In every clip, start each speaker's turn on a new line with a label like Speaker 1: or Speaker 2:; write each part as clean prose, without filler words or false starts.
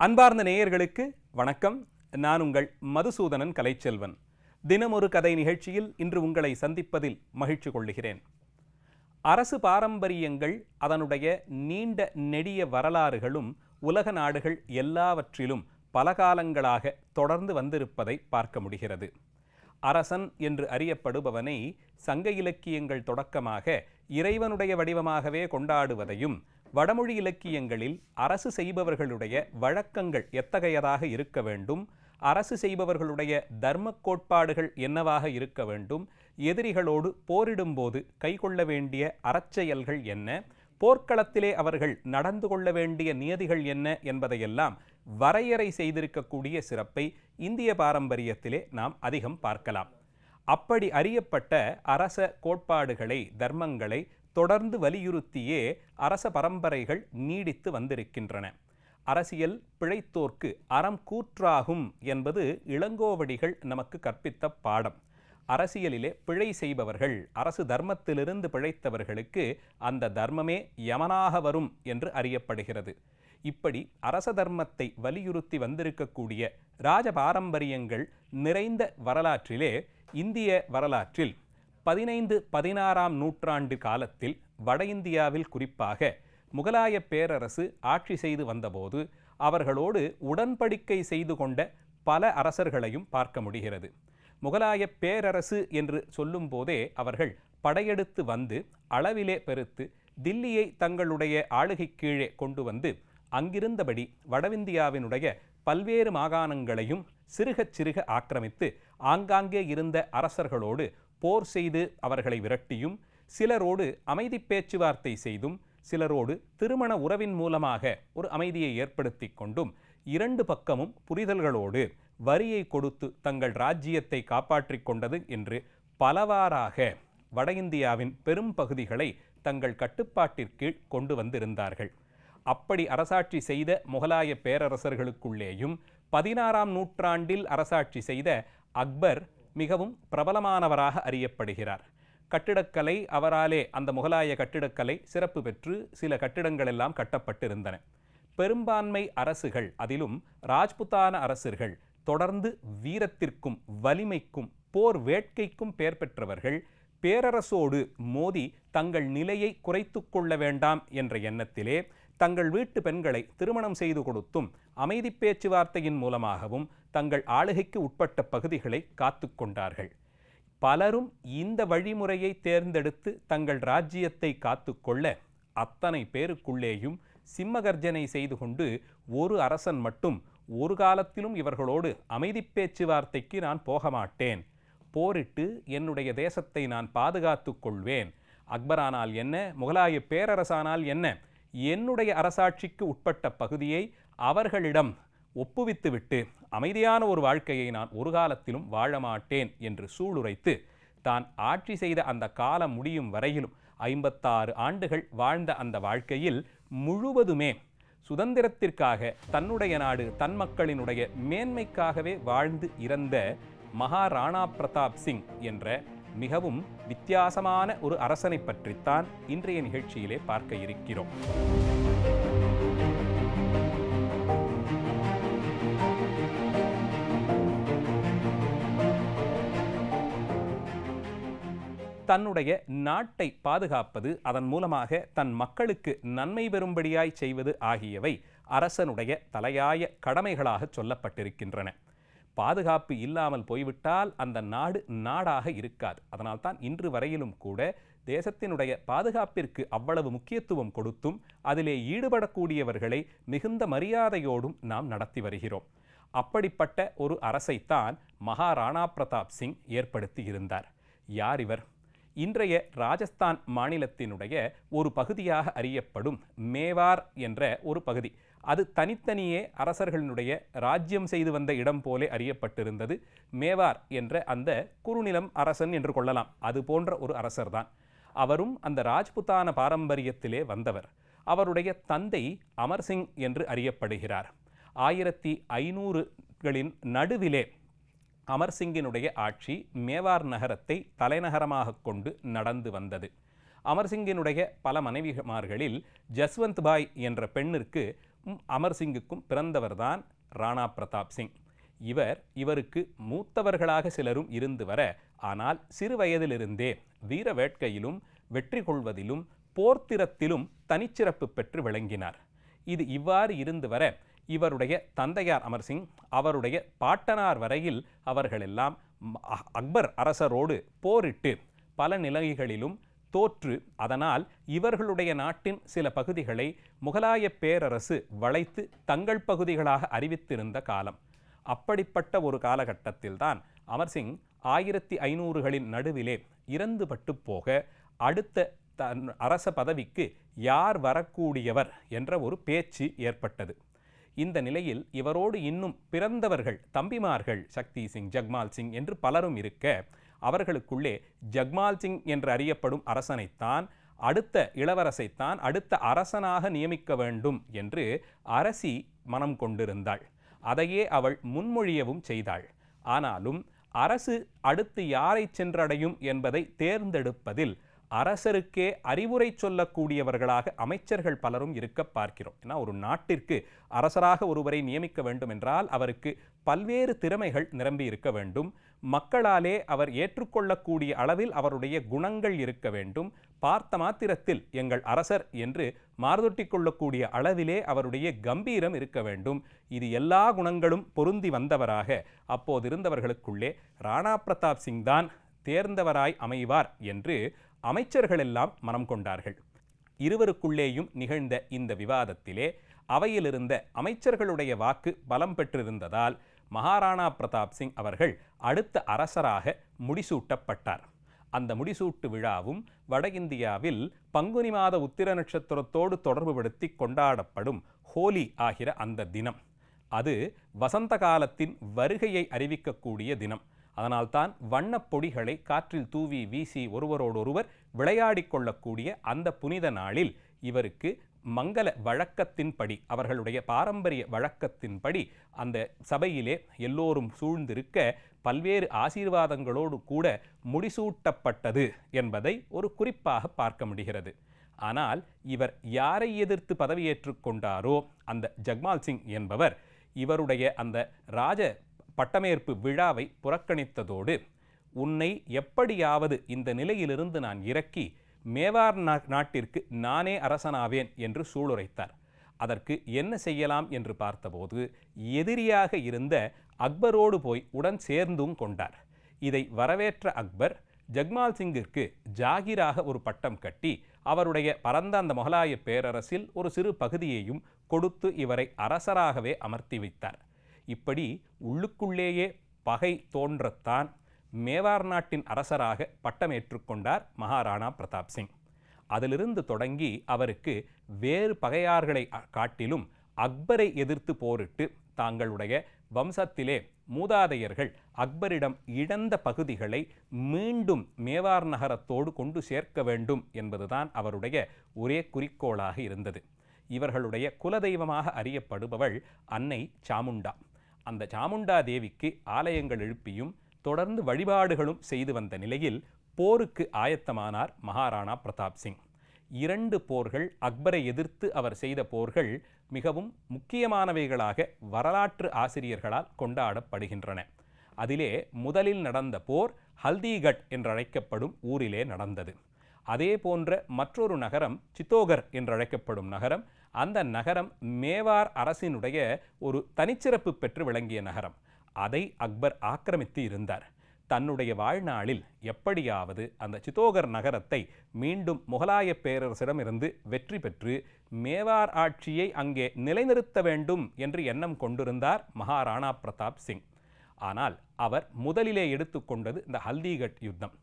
Speaker 1: அன்பார்ந்த நேயர்களுக்கு வணக்கம். நான் உங்கள் மதுசூதனன் கலைச்செல்வன். தினமொரு கதை நிகழ்ச்சியில் இன்று உங்களை சந்திப்பதில் மகிழ்ச்சி கொள்கிறேன். அரசு பாரம்பரியங்கள், அதனுடைய நீண்ட நெடிய வரலாறுகளும் உலக நாடுகள் எல்லாவற்றிலும் பல காலங்களாக தொடர்ந்து வந்திருப்பதை பார்க்க முடிகிறது. அரசன் என்று அறியப்படுபவனை சங்க இலக்கியங்கள் தொடக்கமாக இறைவனுடைய வடிவமாகவே கொண்டாடுவதையும், வடமொழி இலக்கியங்களில் அரசு செய்பவர்களுடைய வழக்கங்கள் எத்தகையதாக இருக்க வேண்டும், அரசு செய்பவர்களுடைய தர்ம கோட்பாடுகள் என்னவாக இருக்க வேண்டும், எதிரிகளோடு போரிடும்போது கைக்கொள்ள வேண்டிய அறச்செயல்கள் என்ன, போர்க்களத்திலே அவர்கள் நடந்து கொள்ள வேண்டிய நியதிகள் என்ன என்பதையெல்லாம் வரையறை செய்திருக்கக்கூடிய சிறப்பை இந்திய பாரம்பரியத்திலே நாம் அதிகம் பார்க்கலாம். அப்படி அறியப்பட்ட அரச கோட்பாடுகளை, தர்மங்களை தொடர்ந்து வலியுறுத்தியே அரச பரம்பரைகள் நீடித்து வந்திருக்கின்றன. அரசியல் பிழைத்தோர்க்கு அறம் கூற்றாகும் என்பது இளங்கோவடிகள் நமக்கு கற்பித்த பாடம். அரசியலிலே பிழை செய்பவர்கள், அரசு தர்மத்திலிருந்து பிழைத்தவர்களுக்கு அந்த தர்மமே யமனாக வரும் என்று அறியப்படுகிறது. இப்படி அரச தர்மத்தை வலியுறுத்தி வந்திருக்கக்கூடிய ராஜ பாரம்பரியங்கள் நிறைந்த வரலாற்றிலே, இந்திய வரலாற்றில் 15-16ஆம் நூற்றாண்டு காலத்தில் வட இந்தியாவில் குறிப்பாக முகலாய பேரரசு ஆட்சி செய்து வந்தபோது அவர்களோடு உடன்படிக்கை செய்து கொண்ட பல அரசர்களையும் பார்க்க முடிகிறது. முகலாய பேரரசு என்று சொல்லும் போதே அவர்கள் படையெடுத்து வந்து அளவிலே பெருத்து தில்லியை தங்களுடைய ஆளுகை கீழே கொண்டு வந்து அங்கிருந்தபடி வடவிந்தியாவினுடைய பல்வேறு மாகாணங்களையும் சிறுக சிறுக ஆக்கிரமித்து ஆங்காங்கே இருந்த அரசர்களோடு போர் செய்து அவர்களை விரட்டியும், சிலரோடு அமைதி பேச்சுவார்த்தை செய்தும், சிலரோடு திருமண உறவின் மூலமாக ஒரு அமைதியை ஏற்படுத்தி கொண்டும், இரண்டு பக்கமும் புரிதல்களோடு வரியை கொடுத்து தங்கள் ராஜ்ஜியத்தை காப்பாற்றிக் கொண்டது என்று பலவாறாக வட இந்தியாவின் பெரும் பகுதிகளை தங்கள் கட்டுப்பாட்டிற்கீழ் கொண்டு வந்திருந்தார்கள். அப்படி அரசாட்சி செய்த முகலாய பேரரசர்களுக்குள்ளேயும் 16ஆம் நூற்றாண்டில் அரசாட்சி செய்த அக்பர் மிகவும் பிரபலமானவராக அறியப்படுகிறார். கட்டிடக்கலை அவராலே, அந்த முகலாய கட்டிடக்கலை சிறப்பு பெற்று சில கட்டிடங்கள் எல்லாம் கட்டப்பட்டிருந்தன. பெரும்பான்மை அரசுகள், அதிலும் ராஜ்புத்தான அரசர்கள், தொடர்ந்து வீரத்திற்கும் வலிமைக்கும் போர் வேட்கைக்கும் பெயர் பெற்றவர்கள். பேரரசோடு மோதி தங்கள் நிலையை குறைத்து கொள்ள வேண்டாம் என்ற எண்ணத்திலே தங்கள் வீட்டு பெண்களை திருமணம் செய்து கொடுத்தும், அமைதி பேச்சுவார்த்தையின் மூலமாகவும் தங்கள் ஆளுகைக்கு உட்பட்ட பகுதிகளை காத்து கொண்டார்கள். பலரும் இந்த வழிமுறையை தேர்ந்தெடுத்து தங்கள் ராஜ்ஜியத்தை காத்து கொள்ள, அத்தனை பேருக்குள்ளேயும் சிம்மகர்ஜனை செய்து கொண்டு ஒரு அரசன் மட்டும் ஒரு காலத்திலும் இவர்களோடு அமைதி பேச்சுவார்த்தைக்கு நான் போக மாட்டேன், போரிட்டு என்னுடைய தேசத்தை நான் பாதுகாத்து கொள்வேன், அக்பரானால் என்ன, முகலாய பேரரசானால் என்ன, என்னுடைய அரசாட்சிக்கு உட்பட்ட பகுதியை அவர்களிடம் ஒப்புவித்துவிட்டு அமைதியான ஒரு வாழ்க்கையை நான் ஒரு காலத்திலும் வாழ மாட்டேன் என்று சூளுரைத்து, தான் ஆட்சி செய்த அந்த காலம் முடியும் வரையிலும் 56 ஆண்டுகள் வாழ்ந்த அந்த வாழ்க்கையில் முழுவதுமே சுதந்திரத்திற்காக, தன்னுடைய நாடு தன் மக்களினுடைய மேன்மைக்காகவே வாழ்ந்து இறந்த மகாராணா பிரதாப் சிங் என்ற மிகவும் வித்தியாசமான ஒரு அரசனை பற்றித்தான் இன்றைய நிகழ்ச்சியிலே பார்க்க இருக்கிறோம். தன்னுடைய நாட்டை பாதுகாப்பது, அதன் மூலமாக தன் மக்களுக்கு நன்மை பெறும்படியாய் செய்வது ஆகியவை அரசனுடைய தலையாய கடமைகளாக சொல்லப்பட்டிருக்கின்றன. பாதுகாப்பு இல்லாமல் போய்விட்டால் அந்த நாடு நாடாக இருக்காது. அதனால்தான் இன்று வரையிலும் கூட தேசத்தினுடைய பாதுகாப்பிற்கு அவ்வளவு முக்கியத்துவம் கொடுத்தும் அதிலே ஈடுபடக்கூடியவர்களை மிகுந்த மரியாதையோடும் நாம் நடத்தி வருகிறோம். அப்படிப்பட்ட ஒரு அரசைத்தான் மகாராணா பிரதாப் சிங் ஏற்படுத்தி இருந்தார். யார் இவர்? இன்றைய ராஜஸ்தான் மாநிலத்தினுடைய ஒரு பகுதியாக அறியப்படும் மேவார் என்ற ஒரு பகுதி, அது தனித்தனியே அரசர்களுடைய ராஜ்யம் செய்து வந்த இடம் போலே அறியப்பட்டிருந்தது. மேவார் என்ற அந்த குறுநிலம் அரசன் என்று கொள்ளலாம், அது போன்ற ஒரு அரசர்தான். அவரும் அந்த ராஜ்புத்தான பாரம்பரியத்திலே வந்தவர். அவருடைய தந்தை அமர்சிங் என்று அறியப்படுகிறார். 1500களின் நடுவிலே அமர்சிங்கினுடைய ஆட்சி மேவார் நகரத்தை தலைநகரமாக கொண்டு நடந்து வந்தது. அமர்சிங்கினுடைய பல மனைவிமார்களில் ஜஸ்வந்த் பாய் என்ற பெண்ணிற்கு அமர்சிங்குக்கும் பிறந்தவர்தான் ராணா பிரதாப் சிங். இவருக்கு மூத்தவர்களாக சிலரும் இருந்து வர, ஆனால் சிறு வயதிலிருந்தே வீர வேட்கையிலும் வெற்றி கொள்வதிலும் போர்த்திறத்திலும் தனிச்சிறப்பு பெற்று விளங்கினார். இது இவ்வாறு இருந்து வர இவருடைய தந்தையார் அமர்சிங், அவருடைய பாட்டனார் வரையில் அவர்களெல்லாம் அக்பர் அரசரோடு போரிட்டு பல நிலைகளிலும் தோற்று, அதனால் இவர்களுடைய நாட்டின் சில பகுதிகளை முகலாய பேரரசு வளைத்து தங்கள் பகுதிகளாக அறிவித்திருந்த காலம். அப்படிப்பட்ட ஒரு காலகட்டத்தில்தான் அமர்சிங் 1500களின் நடுவிலே இறந்துபட்டு போக, அடுத்த அரச பதவிக்கு யார் வரக்கூடியவர் என்ற ஒரு பேச்சு ஏற்பட்டது. இந்த நிலையில் இவரோடு இன்னும் பிறந்தவர்கள் தம்பிமார்கள் சக்தி சிங், ஜக்மால் சிங் என்று பலரும் இருக்க, அவர்களுக்குள்ளே ஜக்மால் சிங் என்று அறியப்படும் அரசனைத்தான், அடுத்த இளவரசைத்தான் அடுத்த அரசனாக நியமிக்க வேண்டும் என்று அரசி மனம் கொண்டிருந்தாள். அதையே அவள் முன்மொழியவும் செய்தாள். ஆனாலும் அரசு அடுத்து யாரை சென்றடையும் என்பதை தேர்ந்தெடுப்பதில் அரசருக்கே அறிவுரை சொல்லக்கூடியவர்களாக அமைச்சர்கள் பலரும் இருக்க பார்க்கிறோம். ஏன்னா, ஒரு நாட்டிற்கு அரசராக ஒருவரை நியமிக்க வேண்டும் என்றால் அவருக்கு பல்வேறு திறமைகள் நிரம்பி இருக்க வேண்டும். மக்களாலே அவர் ஏற்றுக்கொள்ளக்கூடிய அளவில் அவருடைய குணங்கள் இருக்க வேண்டும். பார்த்த மாத்திரத்தில் எங்கள் அரசர் என்று மார்தொட்டி கொள்ளக்கூடிய அளவிலே அவருடைய கம்பீரம் இருக்க வேண்டும். இது எல்லா குணங்களும் பொருந்தி வந்தவராக அப்போதிருந்தவர்களுக்குள்ளே ராணா பிரதாப் சிங் தான் தேர்ந்தவராய் அமைவார் என்று அமைச்சர்களெல்லாம் மனம் கொண்டார்கள். இருவருக்குள்ளேயும் நிகழ்ந்த இந்த விவாதத்திலே அவையிலிருந்த அமைச்சர்களுடைய வாக்கு பலம் பெற்றிருந்ததால் மகாராணா பிரதாப் சிங் அவர்கள் அடுத்த அரசராக முடிசூட்டப்பட்டார். அந்த முடிசூட்டு விழாவும் வட இந்தியாவில் பங்குனி மாத உத்திர நட்சத்திரத்தோடு தொடர்புபடுத்தி கொண்டாடப்படும் ஹோலி ஆகிற அந்த தினம். அது வசந்த காலத்தின் வருகையை அறிவிக்கக்கூடிய தினம். அதனால்தான் வண்ணப் பொடிகளை காற்றில் தூவி வீசி ஒருவரோடொருவர் விளையாடி கொள்ளக்கூடிய அந்த புனித நாளில் இவருக்கு மங்கள வழக்கத்தின்படி, அவர்களுடைய பாரம்பரிய வழக்கத்தின்படி அந்த சபையிலே எல்லோரும் சூழ்ந்திருக்க பல்வேறு ஆசீர்வாதங்களோடு கூட முடிசூட்டப்பட்டது என்பதை ஒரு குறிப்பாக பார்க்க முடிகிறது. ஆனால் இவர் யாரை எதிர்த்து பதவியேற்றுக் கொண்டாரோ அந்த ஜக்மால் சிங் என்பவர் இவருடைய அந்த ராஜ பட்டமேற்பு விழாவை புறக்கணித்ததோடு, உன்னை எப்படியாவது இந்த நிலையிலிருந்து நான் இறக்கி மேவார் நாட்டிற்கு நானே அரசனாவேன் என்று சூளுரைத்தார். அதற்கு என்ன செய்யலாம் என்று பார்த்தபோது எதிரியாக இருந்த அக்பரோடு போய் உடன் சேர்ந்தும் கொண்டார். இதை வரவேற்ற அக்பர் ஜக்மால் சிங்கிற்கு ஜாகிராக ஒரு பட்டம் கட்டி அவருடைய பரந்த அந்த முகலாய பேரரசில் ஒரு சிறு பகுதியையும் கொடுத்து இவரை அரசராகவே அமர்த்தி வைத்தார். இப்படி உள்ளுக்குள்ளேயே பகை தோன்றத்தான் மேவார் நாட்டின் அரசராக பட்டமேற்றுக்கொண்டார் மகாராணா பிரதாப் சிங். அதிலிருந்து தொடங்கி அவருக்கு வேறு பகையார்களை காட்டிலும் அக்பரை எதிர்த்து போரிட்டு தாங்களுடைய வம்சத்திலே மூதாதையர்கள் அக்பரிடம் இழந்த பகுதிகளை மீண்டும் மேவார் நகரத்தோடு கொண்டு சேர்க்க வேண்டும் என்பதுதான் அவருடைய ஒரே குறிக்கோளாக இருந்தது. இவர்களுடைய குலதெய்வமாக அறியப்படுபவள் அன்னை சாமுண்டா. அந்த சாமுண்டா தேவிக்கு ஆலயங்கள் எழுப்பியும் தொடர்ந்து வழிபாடுகளும் செய்து வந்த நிலையில் போருக்கு ஆயத்தமானார் மகாராணா பிரதாப் சிங். 2 போர்கள், அக்பரை எதிர்த்து அவர் செய்த போர்கள் மிகவும் முக்கியமானவைகளாக வரலாற்று ஆசிரியர்களால் கொண்டாடப்படுகின்றன. அதிலே முதலில் நடந்த போர் ஹல்திகட் என்றழைக்கப்படும் ஊரிலே நடந்தது. அதே போன்ற மற்றொரு நகரம் சித்தோகர் என்றழைக்கப்படும் நகரம். அந்த நகரம் மேவார் அரசினுடைய ஒரு தனிச்சிறப்பு பெற்று விளங்கிய நகரம். அதை அக்பர் ஆக்கிரமித்து இருந்தார். தன்னுடைய வாழ்நாளில் எப்படியாவது அந்த சித்தோகர் நகரத்தை மீண்டும் முகலாய பேரரசிடமிருந்து வெற்றி பெற்று மேவார் ஆட்சியை அங்கே நிலைநிறுத்த வேண்டும் என்று எண்ணம் கொண்டிருந்தார் மகாராணா பிரதாப் சிங். ஆனால் அவர் முதலிலே எடுத்துக்கொண்டது இந்த ஹல்திகட் யுத்தம்.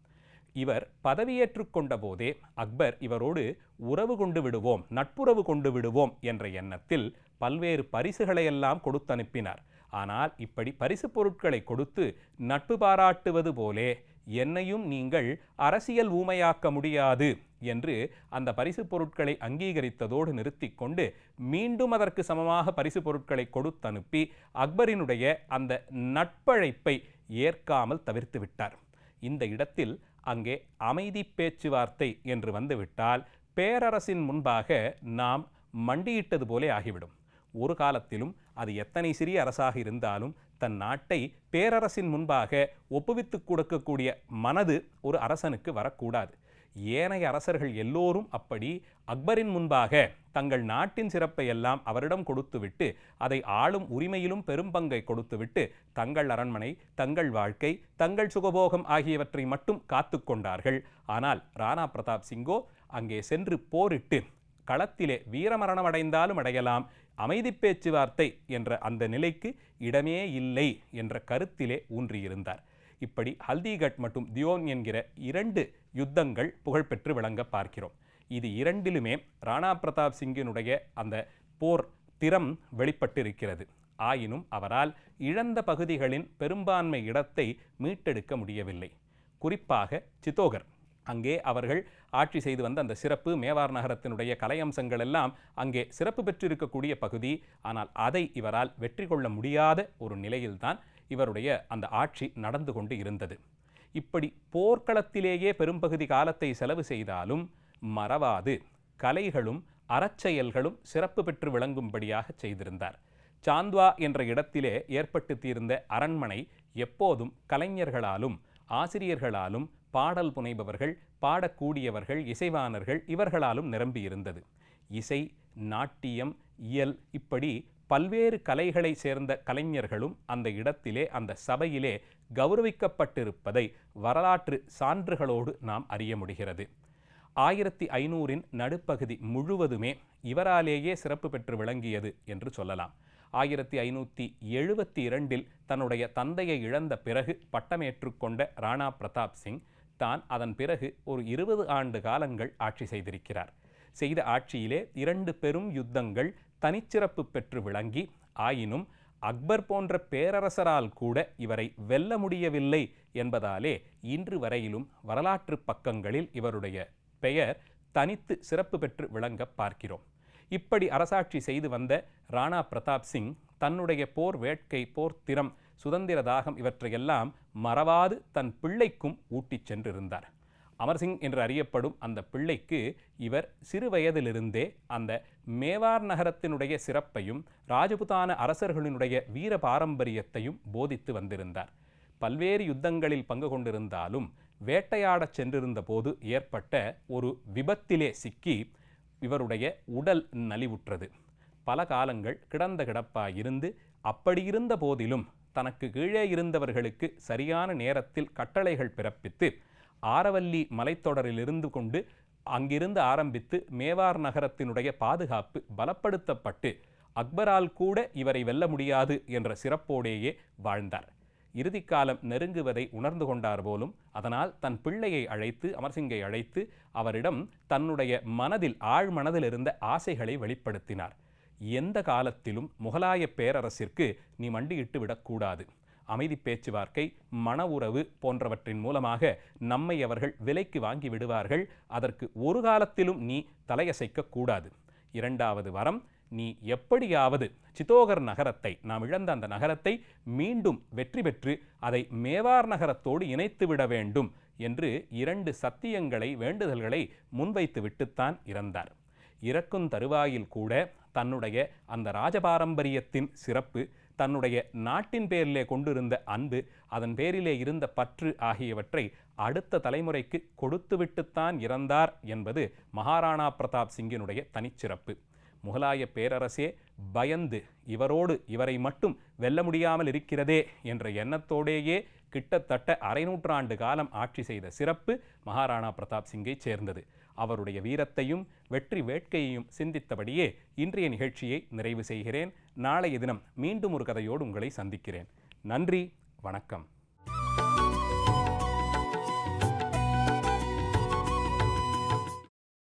Speaker 1: இவர் பதவியேற்று கொண்ட போதே அக்பர் இவரோடு உறவு கொண்டு விடுவோம், நட்புறவு கொண்டு விடுவோம் என்ற எண்ணத்தில் பல்வேறு பரிசுகளையெல்லாம் கொடுத்து அனுப்பினார். ஆனால் இப்படி பரிசு பொருட்களை கொடுத்து நட்பு பாராட்டுவது போலே என்னையும் நீங்கள் அரசியல் ஊமையாக்க முடியாது என்று அந்த பரிசு பொருட்களை அங்கீகரித்ததோடு நிறுத்தி கொண்டு மீண்டும் அதற்கு சமமாக பரிசு பொருட்களை கொடுத்தனுப்பி அக்பரினுடைய அந்த நட்பழைப்பை ஏற்காமல் தவிர்த்து விட்டார். இந்த இடத்தில் அங்கே அமைதி பேச்சுவார்த்தை என்று வந்துவிட்டால் பேரரசின் முன்பாக நாம் மண்டியிட்டது போலே ஆகிவிடும். ஒரு காலத்திலும் அது எத்தனை சிறிய அரசாக இருந்தாலும் தன் நாட்டை பேரரசின் முன்பாக ஒப்புவித்து கொடுக்கக்கூடிய மனது ஒரு அரசனுக்கு வரக்கூடாது. ஏனைய அரசர்கள் எல்லோரும் அப்படி அக்பரின் முன்பாக தங்கள் நாட்டின் சிறப்பை எல்லாம் அவரிடம் கொடுத்துவிட்டு அதை ஆளும் உரிமையிலும் பெரும்பங்கை கொடுத்துவிட்டு தங்கள் அரண்மனை, தங்கள் வாழ்க்கை, தங்கள் சுகபோகம் ஆகியவற்றை மட்டும் காத்து கொண்டார்கள். ஆனால் ராணா பிரதாப் சிங்கோ அங்கே சென்று போரிட்டு களத்திலே வீரமரணம் அடைந்தாலும் அடையலாம், அமைதி பேச்சுவார்த்தை என்ற அந்த நிலைக்கு இடமே இல்லை என்ற கருத்திலே ஊன்றியிருந்தார். இப்படி ஹல்திகட் மற்றும் தியோன் என்கிற 2 யுத்தங்கள் புகழ்பெற்று விளங்க பார்க்கிறோம். இது இரண்டிலுமே ராணா பிரதாப் சிங்கினுடைய அந்த போர் திறம் வெளிப்பட்டிருக்கிறது. ஆயினும் அவரால் இழந்த பகுதிகளின் பெரும்பான்மை இடத்தை மீட்டெடுக்க முடியவில்லை. குறிப்பாக சித்தோகர், அங்கே அவர்கள் ஆட்சி செய்து வந்த அந்த சிறப்பு மேவார் நகரத்தினுடைய கலையம்சங்கள் எல்லாம் அங்கே சிறப்பு பெற்றிருக்கக்கூடிய பகுதி. ஆனால் அதை இவரால் வெற்றி கொள்ள முடியாத ஒரு நிலையில்தான் இவருடைய அந்த ஆட்சி நடந்து கொண்டு இருந்தது. இப்படி போர்க்களத்திலேயே பெரும்பகுதி காலத்தை செலவு செய்தாலும் மறவாது கலைகளும் அறச்செயல்களும் சிறப்பு பெற்று விளங்கும்படியாக செய்திருந்தார். சாந்த்வா என்ற இடத்திலே ஏற்பட்டு தீர்ந்த அரண்மனை எப்போதும் கலைஞர்களாலும் ஆசிரியர்களாலும் பாடல் புனைபவர்கள், பாடக்கூடியவர்கள், இசைவாணர்கள் இவர்களாலும் நிரம்பியிருந்தது. இசை, நாட்டியம், இயல் இப்படி பல்வேறு கலைகளை சேர்ந்த கலைஞர்களும் அந்த இடத்திலே அந்த சபையிலே கௌரவிக்கப்பட்டிருப்பதை வரலாற்று சான்றுகளோடு நாம் அறிய முடிகிறது. 1500 நடுப்பகுதி முழுவதுமே இவராலேயே சிறப்பு பெற்று விளங்கியது என்று சொல்லலாம். 1572 தன்னுடைய தந்தையை இழந்த பிறகு பட்டமேற்றுக்கொண்ட ராணா பிரதாப் சிங் தான் அதன் பிறகு ஒரு 20 ஆண்டு காலங்கள் ஆட்சி செய்திருக்கிறார். செய்த ஆட்சியிலே 2 பெரும் யுத்தங்கள் தனிச்சிறப்பு பெற்று விளங்கி, ஆயினும் அக்பர் போன்ற பேரரசரால் கூட இவரை வெல்ல முடியவில்லை என்பதாலே இன்று வரையிலும் வரலாற்று பக்கங்களில் இவருடைய பெயர் தனித்து சிறப்பு பெற்று விளங்க பார்க்கிறோம். இப்படி அரசாட்சி செய்து வந்த ராணா பிரதாப் சிங் தன்னுடைய போர் வேட்கை, போர் திறம், சுதந்திர தாகம் இவற்றையெல்லாம் மறவாது தன் பிள்ளைக்கும் ஊட்டிச் சென்றிருந்தார். அமர்சிங் என்று அறியப்படும் அந்த பிள்ளைக்கு இவர் சிறு வயதிலிருந்தே அந்த மேவார் நகரத்தினுடைய சிறப்பையும் ராஜபுதான அரசர்களினுடைய வீர பாரம்பரியத்தையும் போதித்து வந்திருந்தார். பல்வேறு யுத்தங்களில் பங்கு கொண்டிருந்தாலும் வேட்டையாடச் சென்றிருந்த போது ஏற்பட்ட ஒரு விபத்திலே சிக்கி இவருடைய உடல் நலிவுற்றது. பல காலங்கள் கிடந்த கிடப்பாயிருந்து, அப்படியிருந்த போதிலும் தனக்கு கீழே இருந்தவர்களுக்கு சரியான நேரத்தில் கட்டளைகள் பிறப்பித்து ஆரவல்லி மலைத்தொடரிலிருந்து கொண்டு அங்கிருந்து ஆரம்பித்து மேவார் நகரத்தினுடைய பாதுகாப்பு பலப்படுத்தப்பட்டு அக்பரால் கூட இவரை வெல்ல முடியாது என்ற சிறப்போடேயே வாழ்ந்தார். இறுதிக்காலம் நெருங்குவதை உணர்ந்து கொண்டார் போலும். அதனால் தன் பிள்ளையை அழைத்து, அமர்சிங்கை அழைத்து அவரிடம் தன்னுடைய மனதில் ஆழ்மனதில் இருந்த ஆசைகளை வெளிப்படுத்தினார். எந்த காலத்திலும் முகலாய பேரரசிற்கு நீ மண்டியிட்டு விடக்கூடாது. அமைதி பேச்சுவார்த்தை, மன உறவு போன்றவற்றின் மூலமாக நம்மை அவர்கள் விலைக்கு வாங்கி விடுவார்கள். அதற்கு ஒரு காலத்திலும் நீ தலையசைக்க கூடாது. 2வது வரம், நீ எப்படியாவது சித்தோகர் நகரத்தை, நாம் இழந்த அந்த நகரத்தை மீண்டும் வெற்றி பெற்று அதை மேவார் நகரத்தோடு இணைத்து விட வேண்டும் என்று 2 சத்தியங்களை, வேண்டுதல்களை முன்வைத்து விட்டுத்தான் இறந்தார். இறக்கும் தருவாயில் கூட தன்னுடைய அந்த ராஜபாரம்பரியத்தின் சிறப்பு, தன்னுடைய நாட்டின் பேரிலே கொண்டிருந்த அன்பு, அதன் பேரிலே இருந்த பற்று ஆகியவற்றை அடுத்த தலைமுறைக்கு கொடுத்துவிட்டுத்தான் இறந்தார் என்பது மகாராணா பிரதாப் சிங்கினுடைய தனிச்சிறப்பு. முகலாய பேரரசே பயந்து இவரை மட்டும் வெல்ல முடியாமல் இருக்கிறதே என்ற எண்ணத்தோடேயே கிட்டத்தட்ட அரை நூற்றாண்டு காலம் ஆட்சி செய்த சிறப்பு மகாராணா பிரதாப் சிங்கை சேர்ந்தது. அவருடைய வீரத்தையும் வெற்றி வேட்கையையும் சிந்தித்தபடியே இன்றைய நிகழ்ச்சியை நிறைவு செய்கிறேன். நாளைய தினம் மீண்டும் ஒரு கதையோடு உங்களை சந்திக்கிறேன். நன்றி, வணக்கம்.